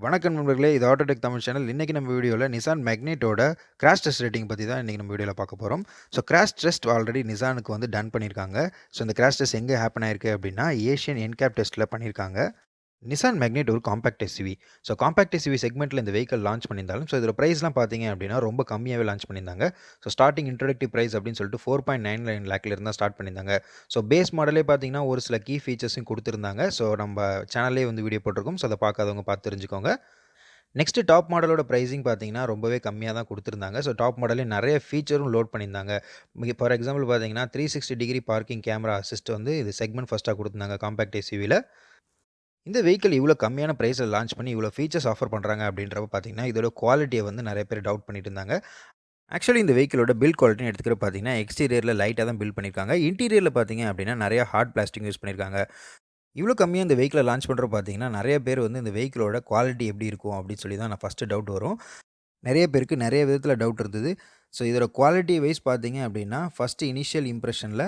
வணக்கம் நண்பர்களே! இது ஆட்டோடெக் தமிழ் சேனல். இன்னைக்கு நம்ம வீடியோல நிசான் மேக்னைட்டோட கிராஷ் டெஸ்ட் ரேட்டிங் பத்தி தான் இன்னைக்கு நம்ம வீடியோல பார்க்க போறோம். ஸோ கிராஷ் டெஸ்ட் ஆல்ரெடி நிசானுக்கு வந்து டன் பண்ணியிருக்காங்க. ஸோ இந்த கிராஷ் டெஸ்ட் எங்க ஹேப்பன் ஆயிருக்கு அப்டின்னா, ஏசியன் என்கேப் டெஸ்ட்ல பண்ணியிருக்காங்க. நிசான் மேக்னைட் ஒரு compact SUV. So compact SUV செக்மெண்ட்ல இந்த வெஹிக்கிள் லான்ச் பண்ணியிருந்தாலும், ஸோ இதோட பிரைஸ்லாம் பார்த்தீங்க அப்டின்னா, ரொம்ப கம்மியாவே லான்ச் பண்ணியிருந்தாங்க. ஸோ ஸ்டார்ட்டிங் இன்ட்ரோடக்டிவ் பிரைஸ் அப்டின்னு சொல்லிட்டு 4.99 லேக்ல இருந்து தான் ஸ்டார்ட் பண்ணியிருந்தாங்க. ஸோ பேஸ் மாடலே பார்த்தீங்கன்னா, ஒரு சில கீ ஃபீச்சர்ஸையும் குடுத்திருந்தாங்க. ஸோ நம்ம சேனல்லயே வந்து வீடியோ போட்டிருக்கோம். ஸோ அத பார்க்காதவங்க பார்த்து தெரிஞ்சுக்கோங்க. நெக்ஸ்ட் டாப் மாடலோட பிரைசிங் பார்த்தீங்கன்னா, ரொம்பவே கம்மியா தான் குடுத்திருந்தாங்க. ஸோ டாப் மாடலே நெறைய ஃபீச்சரும் லோட் பண்ணியிருந்தாங்க. ஃபார் எக்ஸாம்பிள் பார்த்தீங்கன்னா, 360 டிகிரி பார்க்கிங் கேமரா அசிஸ்ட் வந்து இது செக்மெண்ட் ஃபர்ஸ்ட்டா குடுத்திருந்தாங்க காம்பேக்ட் எஸ்யூவில. இந்த வெஹிக்கிள் இவ்ளோ கம்மியான பிரைஸ்ல லான்ச் பண்ணி இவ்ளோ ஃபீச்சர்ஸ் ஆஃபர் பண்றாங்க அப்படின்றப்ப பார்த்தீங்கன்னா, இதோட குவாலிட்டிய வந்து நெறைய பேர் டவுட் பண்ணிட்டு இருந்தாங்க. ஆக்சுவலி இந்த வெஹிக்கிளோட பில்ட் குவாலிட்டின்னு எடுத்துக்கிற பார்த்தீங்கன்னா, எக்ஸ்டீரியர்ல லைட்டா தான் பில்ட் பண்ணியிருக்காங்க. இன்டீரியர்ல பார்த்தீங்க அப்படின்னா, நெறைய ஹார்ட் பிளாஸ்டிக் யூஸ் பண்ணியிருக்காங்க. இவ்ளோ கம்மியா இந்த வெஹிக்கிள லான்ச் பண்றப்ப பார்த்தீங்கன்னா, நெறைய பேர் வந்து இந்த வெஹிக்கிளோட குவாலிட்டி எப்படி இருக்கும் அப்படின்னு சொல்லி தான் ஃபர்ஸ்ட்டு டவுட் வரும். நெறைய பேருக்கு நெறைய விதத்தில டவுட் இருந்தது. ஸோ இதோட குவாலிட்டி வைஸ் பார்த்தீங்க அப்படின்னா, ஃபர்ஸ்ட்டு இனிஷியல் இம்ப்ரஷன்ல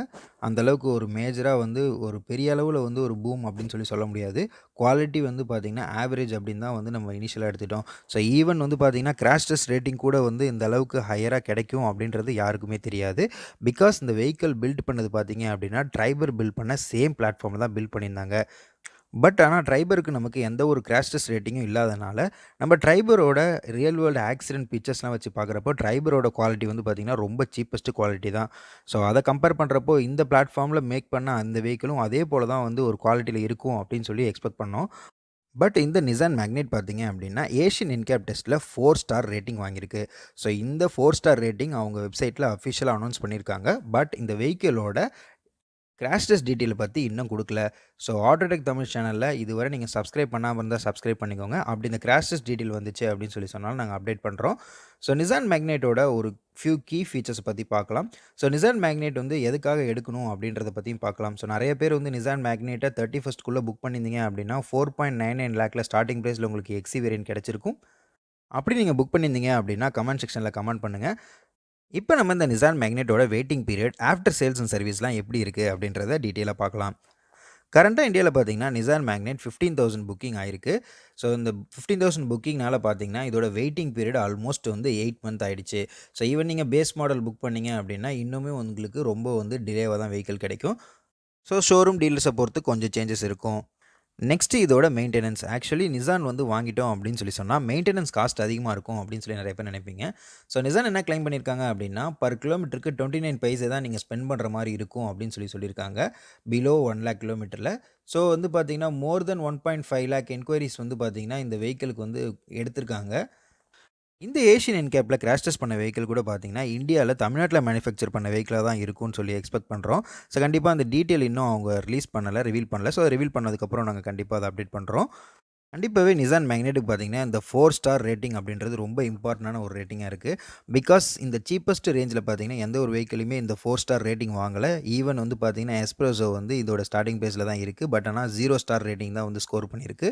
அந்த அளவுக்கு ஒரு மேஜரா வந்து ஒரு பெரிய அளவுல வந்து ஒரு பூம் அப்படின்னு சொல்ல முடியாது. குவாலிட்டி வந்து பார்த்தீங்கன்னா, ஆவரேஜ் அப்படின்னு தான் வந்து நம்ம இனிஷியலா எடுத்துட்டோம். ஸோ ஈவன் வந்து பார்த்தீங்கன்னா, கிராஷ் டெஸ்ட் ரேட்டிங் கூட வந்து இந்த அளவுக்கு ஹையரா கிடைக்கும் அப்படின்றது யாருக்குமே தெரியாது. பிகாஸ் இந்த வெஹிக்கிள் பில்ட் பண்ணது பார்த்தீங்க அப்படின்னா, ட்ரைபர் பில்ட் பண்ண சேம் பிளாட்ஃபார்ம்ல தான் பில்ட் பண்ணியிருந்தாங்க. ஆனா ட்ரைபருக்கு நமக்கு எந்த ஒரு கிராஷ் டெஸ்ட் ரேட்டிங்கும் இல்லாதனால, நம்ம ட்ரைபரோட ரியல் வேர்ல்டு ஆக்சிடென்ட் பிக்சர்ஸ்லாம் வச்சு பார்க்குறப்போ, ட்ரைபரோட குவாலிட்டி வந்து பார்த்தீங்கன்னா, ரொம்ப சீப்பஸ்ட் குவாலிட்டி தான். ஸோ அத கம்பேர் பண்றப்போ, இந்த பிளாட்ஃபார்ம்ல மேக் பண்ண அந்த வெஹிக்கிளும் அதே போல தான் வந்து ஒரு குவாலிட்டில இருக்கும் அப்படின்னு சொல்லி எக்ஸ்பெக்ட் பண்ணோம். இந்த நிசான் மேக்னைட் பார்த்தீங்க அப்படின்னா, ஏஷியன் இன்கேப் டெஸ்ட்ல 4 ஸ்டார் ரேட்டிங் வாங்கியிருக்கு. ஸோ இந்த 4 ஸ்டார் ரேட்டிங் அவங்க வெப்சைட்ல அஃபிஷியலா அனௌன்ஸ் பண்ணியிருக்காங்க. இந்த வெஹிக்கிளோட கிராஷ் டெஸ்ட் டீட்டெயில் பத்தி இன்னும் குடுக்கல. ஸோ ஆட்டோடெக் தமிழ் சேனல்ல இதுவரை நீங்க சப்ஸ்கிரைப் பண்ணாம இருந்தா சப்ஸ்கிரைப் பண்ணிக்கோங்க. அப்படி இந்த கிராஷ் டெஸ்ட் டீட்டெயில் வந்துச்சு அப்படின்னு சொன்னாலும் நாங்க அப்டேட் பண்றோம். ஸோ நிசான் மேக்னைட்டோட ஒரு ஃபியூ கீ ஃபீச்சர்ஸ் பத்தி பார்க்கலாம். ஸோ நிசான் மேக்னைட் வந்து எதுக்காக எடுக்கணும் அப்படின்றத பத்தியும் பார்க்கலாம். ஸோ நெறைய பேர் வந்து நிசான் மேக்னைட்ட 31க்குள்ள புக் பண்ணியிருந்தீங்க அப்படின்னா 4.99 லேக்ல ஸ்டார்ட்டிங் பிரைஸ்ல உங்களுக்கு எக்ஸி வேரியன்ட் கிடைச்சிருக்கும். அப்படி நீங்க புக் பண்ணியிருந்தீங்க அப்படின்னா கமெண்ட் செக்ஷன்ல கமெண்ட் பண்ணுங்க. இப்ப நம்ம இந்த நிசான் மேக்னைட்டோட waiting period after sales and சர்வீஸ்லாம் எப்படி இருக்கு அப்படின்றத டீட்டெயிலா பார்க்கலாம். கரண்ட்டா இந்தியால பார்த்தீங்கன்னா, நிசான் மேக்னைட் 15,000 புக்கிங் ஆயிருக்கு. ஸோ இந்த 15,000 புக்கிங்னால பார்த்தீங்கன்னா, இதோட வெயிட்டிங் பீரியட் ஆல்மோஸ்ட் வந்து 8 மந்த் ஆயிடுச்சு. ஸோ ஈவன் நீங்க பேஸ் மாடல் புக் பண்ணீங்க அப்படின்னா, இன்னுமே உங்களுக்கு ரொம்ப வந்து டிலேவா தான் வெஹிக்கிள் கிடைக்கும். ஸோ ஷோரூம் டீலர்ஸ பொறுத்து கொஞ்சம் சேஞ்சஸ் இருக்கும். நெக்ஸ்ட் இதோட மெயின்டெனன்ஸ். ஆக்சுவலி நிசான் வந்து வாங்கிட்டோம் அப்படின்னு சொன்னா, மெயின்டெனன்ஸ் காஸ்ட் அதிகமா இருக்கும் அப்படின்னு நெறைய பேர் நினைப்பீங்க. ஸோ நிசான் என்ன கிளைம் பண்ணியிருக்காங்க அப்படின்னா, பர் கிலோமீட்டருக்கு 29 பைசே தான் நீங்க ஸ்பெண்ட் பண்ற மாரி இருக்கும் அப்படின்னு சொல்லியிருக்காங்க. பிலோ 1,00,000 கிலோமீட்டர்ல. ஸோ வந்து பார்த்தீங்கன்னா, மோர் தென் 1.5 லேக் என்குயரீஸ் வந்து பார்த்தீங்கன்னா, இந்த வெஹிக்கிளுக்கு வந்து எடுத்திருக்காங்க. இந்த ஏஷியன் என்கேப்ல கிராஷ் டெஸ்ட் பண்ண வெஹிக்கிள் கூட பார்த்தீங்கன்னா, இந்தியால தமிழ்நாட்ல மேனுஃபேக்சர் பண்ண வெஹிக்கிளா தான் இருக்கும்னு சொல்லி எக்ஸ்பெக்ட் பண்றோம். ஸோ கண்டிப்பா அந்த டீட்டெயில் இன்னும் அவங்க ரிலீஸ் பண்ணல, ரிவீல் பண்ணல. ஸோ ரிவீல் பண்ணதுக்கப்புறம் நாங்க கண்டிப்பா அத அப்டேட் பண்றோம். கண்டிப்பாவே நிசான் மேக்னெட்டுக்கு பார்த்தீங்கன்னா, இந்த 4 ஸ்டார் ரேட்டிங் அப்படின்றது ரொம்ப இம்பார்ட்டன்டான ஒரு ரேட்டிங்கா இருக்கு. பிகாஸ் இந்த சீப்பஸ்ட் ரேஞ்சில பார்த்தீங்கன்னா, எந்த ஒரு வெஹிக்கிளுமே இந்த 4 ஸ்டார் ரேட்டிங் வாங்கல. ஈவன் வந்து பார்த்தீங்கன்னா, எஸ்பிரஸோ வந்து இதோட ஸ்டார்ட்டிங் பிரைஸ்ல தான் இருக்கு. ஆனா 0 ஸ்டார் ரேட்டிங் தான் வந்து ஸ்கோர் பண்ணியிருக்கு.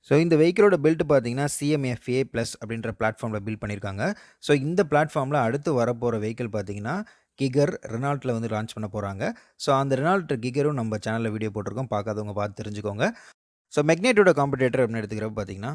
ஸோ இந்த வெஹிக்கிளோட பில்ட் பார்த்தீங்கன்னா, சிஎம்எஃப்ஏ பிளஸ் அப்படின்ற பிளாட்ஃபார்ம்ல பில்ட் பண்ணியிருக்காங்க. ஸோ இந்த பிளாட்ஃபார்ம்ல அடுத்து வரப்போற வெஹிக்கிள் பார்த்தீங்கன்னா, கிகர் ரெனால்ட்ல வந்து லான்ச் பண்ண போறாங்க. ஸோ அந்த ரெனால்ட் கிகரும் நம்ம சேனல்ல வீடியோ போட்டிருக்கோம். பார்க்காதவங்க பார்த்து தெரிஞ்சுக்கோங்க. ஸோ மேக்னைட்டோட காம்படிட்டர் அப்படின்னு எடுத்துக்கிறப்ப பார்த்தீங்கன்னா,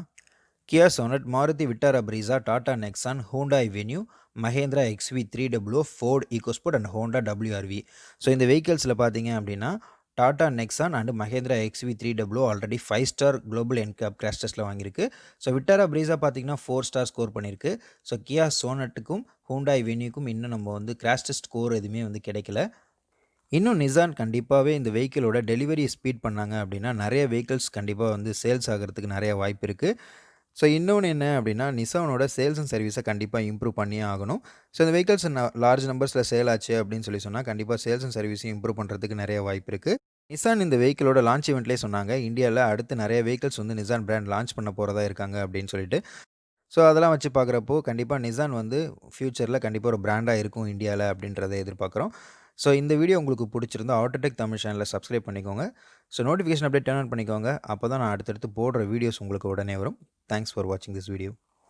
கியா Sonet, Maruti Vitara Brezza, Tata Nexon, Hyundai Venue, Mahindra XUV 3W, Ford EcoSport and Honda WRV. So இந்த வெஹிக்கிள்ஸ்ல பார்த்தீங்க அப்படின்னா, Tata Nexon and Mahindra XUV 3W already 5 star global NCAP crash டெஸ்ட்ல வாங்கியிருக்கு. ஸோ விட்டாரா பிரீஸா பார்த்தீங்கன்னா 4 ஸ்டார் ஸ்கோர் பண்ணியிருக்கு. ஸோ கியா சோனட்டுக்கும் ஹூண்டாய் வென்யூக்கும் இன்னும் நம்ம வந்து கிராஷ் டெஸ்ட் ஸ்கோர் எதுவுமே வந்து கிடைக்கல. இன்னும் நிசான் கண்டிப்பாவே இந்த வெஹிக்கிளோட டெலிவரி ஸ்பீட் பண்ணாங்க அப்படின்னா, நெறைய வெஹிக்கிள்ஸ் கண்டிப்பா வந்து சேல்ஸ் ஆகுறதுக்கு நெறைய வாய்ப்பு இருக்கு. ஸோ இன்னொன்னு என்ன அப்படின்னா, நிசானோட சேல்ஸ் அண்ட் சர்வீஸ கண்டிப்பா இம்ப்ரூவ் பண்ணியே ஆகணும். ஸோ இந்த வெஹிக்கிள்ஸ் லார்ஜ் நம்பர்ஸ்ல சேல் ஆச்சு அப்படின்னு சொன்னா, கண்டிப்பா சேல்ஸ் அண்ட் சர்வீஸையும் இம்ப்ரூவ் பண்றதுக்கு நெறைய வாய்ப்பு இருக்கு. நிசான் இந்த வெஹிக்கிளோட லான்ச் ஈவென்ட்லயே சொன்னாங்க, இந்தியால அடுத்து நெறைய வெஹிக்கிள்ஸ் வந்து நிசான் பிராண்ட் லான்ச் பண்ண போறதா இருக்காங்க அப்படின்னு சொல்லிட்டு. ஸோ அதெல்லாம் வச்சு பார்க்குறப்போ, கண்டிப்பா நிசான் வந்து ஃபியூச்சர்ல கண்டிப்பா ஒரு பிராண்டா இருக்கும் இந்தியால அப்படின்றத எதிர்பார்க்குறோம். ஸோ இந்த வீடியோ உங்களுக்கு புடிச்சிருந்தா ஆட்டோடெக் தமிழ் சேனல சப்ஸ்கிரைப் பண்ணிக்கோங்க. So notification update turn on பண்ணிக்கோங்க. அப்பதான் நான் அடுத்தடுத்து போடுற வீடியோஸ் உங்களுக்கு உடனே வரும். தேங்க்ஸ் ஃபார் வாட்சிங் திஸ் வீடியோ.